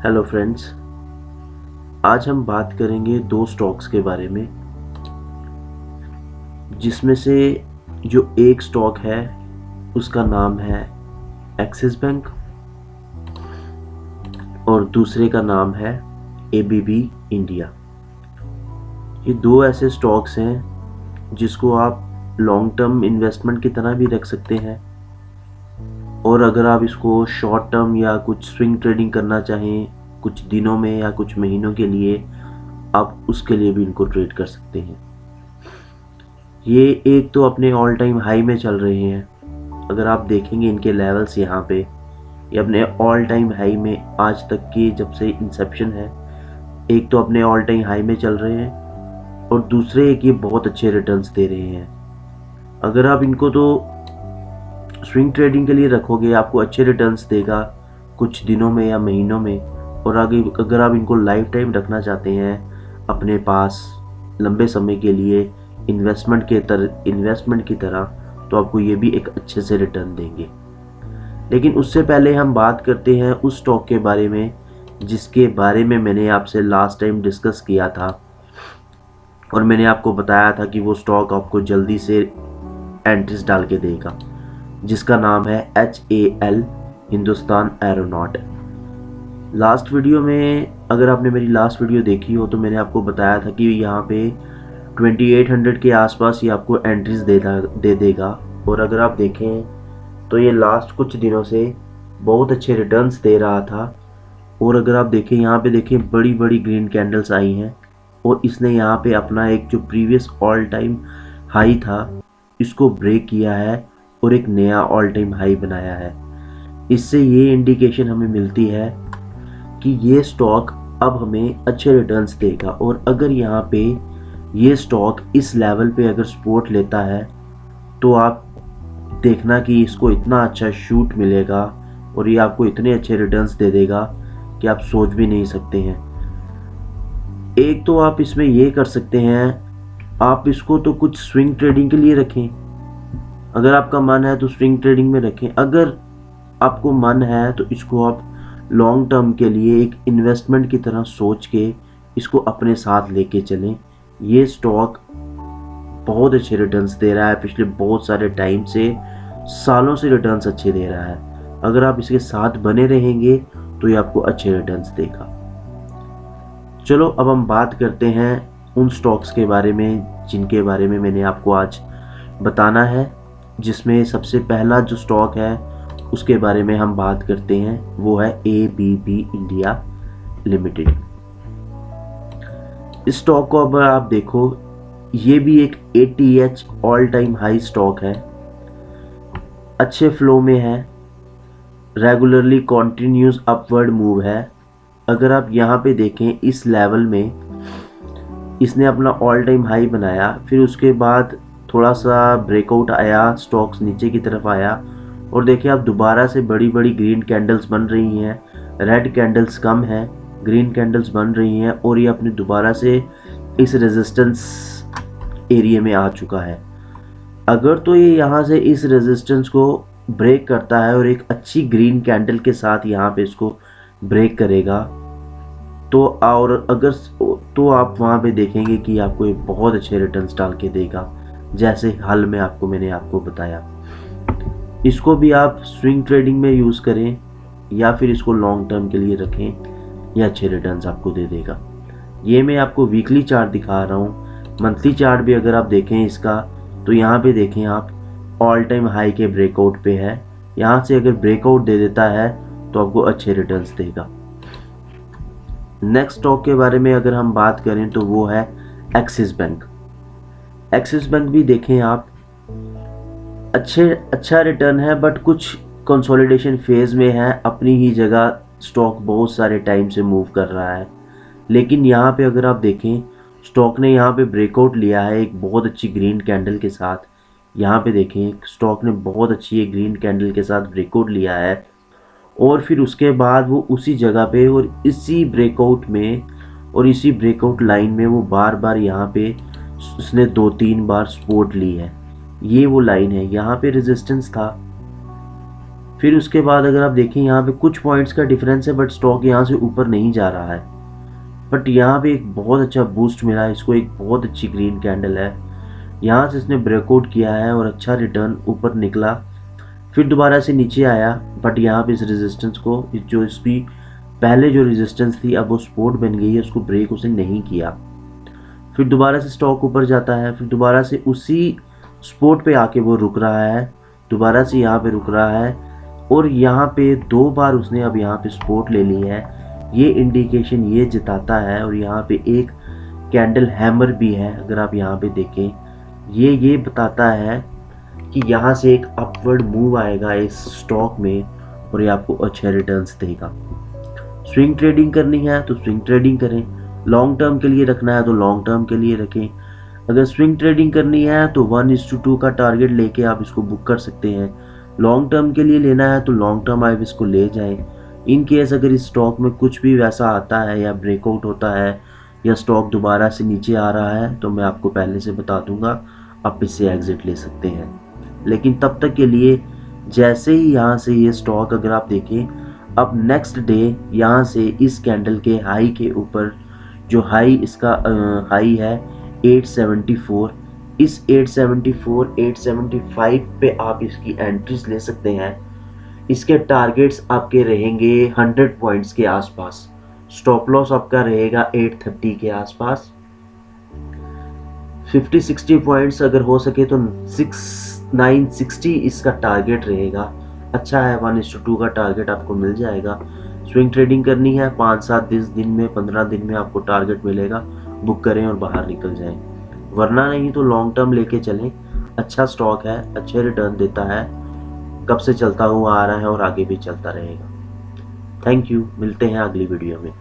Hello friends, आज हम बात करेंगे दो स्टॉक्स के बारे में, जिसमें से जो एक स्टॉक है उसका नाम है एक्सिस बैंक और दूसरे का नाम है एबीबी इंडिया। ये दो ऐसे स्टॉक्स हैं जिसको आप लॉन्ग टर्म इन्वेस्टमेंट की तरह भी रख सकते हैं, और अगर आप इसको शॉर्ट टर्म या कुछ स्विंग ट्रेडिंग करना चाहें कुछ दिनों में या कुछ महीनों के लिए, आप उसके लिए भी इनको ट्रेड कर सकते हैं। ये एक तो अपने ऑल टाइम हाई में चल रहे हैं। अगर आप देखेंगे इनके लेवल्स यहाँ पे, ये अपने ऑल टाइम हाई में आज तक की जब से इंसेप्शन है, एक तो अपने ऑल टाइम हाई में चल रहे हैं और दूसरे एक ये बहुत अच्छे रिटर्न्स दे रहे हैं। अगर आप इनको तो स्विंग ट्रेडिंग के लिए रखोगे, आपको अच्छे रिटर्न्स देगा कुछ दिनों में या महीनों में, और आगे अगर आप इनको लाइफ टाइम रखना चाहते हैं अपने पास लंबे समय के लिए इन्वेस्टमेंट की तरह, तो आपको ये भी एक अच्छे से रिटर्न देंगे। लेकिन उससे पहले हम बात करते हैं उस स्टॉक के बारे में जिसके बारे में मैंने आपसे लास्ट टाइम डिस्कस किया था, और मैंने आपको बताया था कि वो स्टॉक आपको जल्दी से एंट्रीज डाल के देगा, जिसका नाम है HAL Hindustan aeronaut. Last video में, अगर आपने मेरी लास्ट वीडियो देखी हो, तो मैंने आपको बताया था कि यहाँ पे 2800 के आसपास ये आपको एंट्रीज दे देगा। और अगर आप देखें तो ये लास्ट कुछ दिनों से बहुत अच्छे रिटर्न्स दे रहा था। और अगर आप देखें यहाँ पे, देखें बड़ी बड़ी ग्रीन कैंडल्स आई हैं, और इसने यहाँ पे अपना एक जो प्रीवियस ऑल टाइम हाई था इसको ब्रेक किया है और एक नया ऑल टाइम हाई बनाया है। इससे ये इंडिकेशन हमें मिलती है कि ये स्टॉक अब हमें अच्छे रिटर्न्स देगा। और अगर यहाँ पे ये स्टॉक इस लेवल पे अगर सपोर्ट लेता है, तो आप देखना कि इसको इतना अच्छा शूट मिलेगा और ये आपको इतने अच्छे रिटर्न्स दे देगा कि आप सोच भी नहीं सकते हैं। एक तो आप इसमें ये कर सकते हैं, आप इसको तो कुछ स्विंग ट्रेडिंग के लिए रखें। अगर आपका मन है तो स्विंग ट्रेडिंग में रखें। अगर आपको मन है तो इसको आप लॉन्ग टर्म के लिए एक इन्वेस्टमेंट की तरह सोच के इसको अपने साथ लेके चलें। ये स्टॉक बहुत अच्छे रिटर्न्स दे रहा है, पिछले बहुत सारे टाइम से, सालों से रिटर्न्स अच्छे दे रहा है। अगर आप इसके साथ बने रहेंगे तो ये आपको अच्छे रिटर्न्स देगा। चलो अब हम बात करते हैं उन स्टॉक्स के बारे में जिनके बारे में मैंने आपको आज बताना है। जिसमें सबसे पहला जो स्टॉक है उसके बारे में हम बात करते हैं, वो है एबीबी इंडिया लिमिटेड। इस स्टॉक को अब आप देखो, ये भी एक ATH all time high stock है, अच्छे फ्लो में है, रेगुलरली कॉन्टिन्यूस अपवर्ड मूव है। अगर आप यहाँ पे देखें इस लेवल में इसने अपना ऑल टाइम हाई बनाया, फिर उसके बाद थोड़ा सा ब्रेकआउट आया, स्टॉक्स नीचे की तरफ आया, और देखिए आप दोबारा से बड़ी बड़ी ग्रीन कैंडल्स बन रही हैं, रेड कैंडल्स कम है, ग्रीन कैंडल्स बन रही हैं, और ये अपने दोबारा से इस रेजिस्टेंस एरिया में आ चुका है। अगर तो ये यहाँ से इस रेजिस्टेंस को ब्रेक करता है और एक अच्छी ग्रीन कैंडल के साथ यहाँ पे इसको ब्रेक करेगा, तो और अगर तो आप वहाँ पे देखेंगे कि आपको ये बहुत अच्छे रिटर्न्स डाल के देगा, जैसे हाल में मैंने आपको बताया। इसको भी आप स्विंग ट्रेडिंग में यूज़ करें या फिर इसको लॉन्ग टर्म के लिए रखें, ये अच्छे रिटर्न्स आपको दे देगा। ये मैं आपको वीकली चार्ट दिखा रहा हूँ। मंथली चार्ट भी अगर आप देखें इसका, तो यहाँ पे देखें आप ऑल टाइम हाई के ब्रेकआउट पे है। यहाँ से अगर ब्रेकआउट दे देता है तो आपको अच्छे रिटर्न्स देगा। नेक्स्ट स्टॉक के बारे में अगर हम बात करें तो वो है एक्सिस बैंक। एक्सिस बैंक भी देखें आप, अच्छा रिटर्न है, बट कुछ कंसोलिडेशन फेज में है। अपनी ही जगह स्टॉक बहुत सारे टाइम से मूव कर रहा है, लेकिन यहाँ पे अगर आप देखें स्टॉक ने यहाँ पे ब्रेकआउट लिया है एक बहुत अच्छी ग्रीन कैंडल के साथ। यहाँ पे देखें स्टॉक ने बहुत अच्छी एक ग्रीन कैंडल के साथ ब्रेकआउट लिया है, और फिर उसके बाद वो उसी जगह पे और इसी ब्रेकआउट में और इसी ब्रेकआउट लाइन में वो बार बार यहाँ पे उसने 2-3 बार सपोर्ट ली है। ये वो लाइन है, यहाँ पे रेजिस्टेंस था, फिर उसके बाद अगर आप देखें यहाँ पे कुछ पॉइंट्स का डिफरेंस है, बट स्टॉक यहाँ से ऊपर नहीं जा रहा है। बट यहाँ पे एक बहुत अच्छा बूस्ट मिला है इसको, एक बहुत अच्छी ग्रीन कैंडल है। यहाँ से इसने ब्रेकआउट किया है और अच्छा रिटर्न ऊपर निकला, फिर दोबारा से नीचे आया। बट यहाँ पे इस रेजिस्टेंस को, जो इसकी पहले जो रेजिस्टेंस थी अब वो सपोर्ट बन गई है, उसको ब्रेक उसने नहीं किया। फिर दोबारा से स्टॉक ऊपर जाता है, फिर दोबारा से उसी सपोर्ट पे आके वो रुक रहा है, दोबारा से यहाँ पे रुक रहा है, और यहाँ पे 2 बार उसने अब यहाँ पे सपोर्ट ले ली है। ये इंडिकेशन ये जताता है, और यहाँ पे एक कैंडल हैमर भी है, अगर आप यहाँ पे देखें ये बताता है कि यहाँ से एक अपवर्ड मूव आएगा इस स्टॉक में, और ये आपको अच्छे रिटर्न्स देगा। स्विंग ट्रेडिंग करनी है तो स्विंग ट्रेडिंग करें, लॉन्ग टर्म के लिए रखना है तो लॉन्ग टर्म के लिए रखें। अगर स्विंग ट्रेडिंग करनी है तो 1:2 का टारगेट लेके आप इसको बुक कर सकते हैं। लॉन्ग टर्म के लिए लेना है तो लॉन्ग टर्म आप इसको ले जाएं। इन केस अगर इस स्टॉक में कुछ भी वैसा आता है या ब्रेकआउट होता है या स्टॉक दोबारा से नीचे आ रहा है तो मैं आपको पहले से बता दूंगा, आप इससे एग्जिट ले सकते हैं। लेकिन तब तक के लिए जैसे ही यहाँ से ये स्टॉक अगर आप देखें, अब नेक्स्ट डे यहाँ से इस कैंडल के हाई के ऊपर, जो हाई इसका हाई है 874, इस 874 875 पे आप इसकी एंट्रीज ले सकते हैं। इसके टारगेट्स आपके रहेंगे 100 पॉइंट्स के आसपास, स्टॉप लॉस आपका रहेगा 830 के आसपास। 50-60 पॉइंट्स अगर हो सके तो 960 इसका टारगेट रहेगा। अच्छा है, 1:2 का टारगेट आपको मिल जाएगा। स्विंग ट्रेडिंग करनी है 5-7 दिन में 15 दिन में आपको टारगेट मिलेगा, बुक करें और बाहर निकल जाएं। वरना नहीं तो लॉन्ग टर्म लेके चलें, अच्छा स्टॉक है, अच्छे रिटर्न देता है, कब से चलता हुआ आ रहा है और आगे भी चलता रहेगा। थैंक यू, मिलते हैं अगली वीडियो में।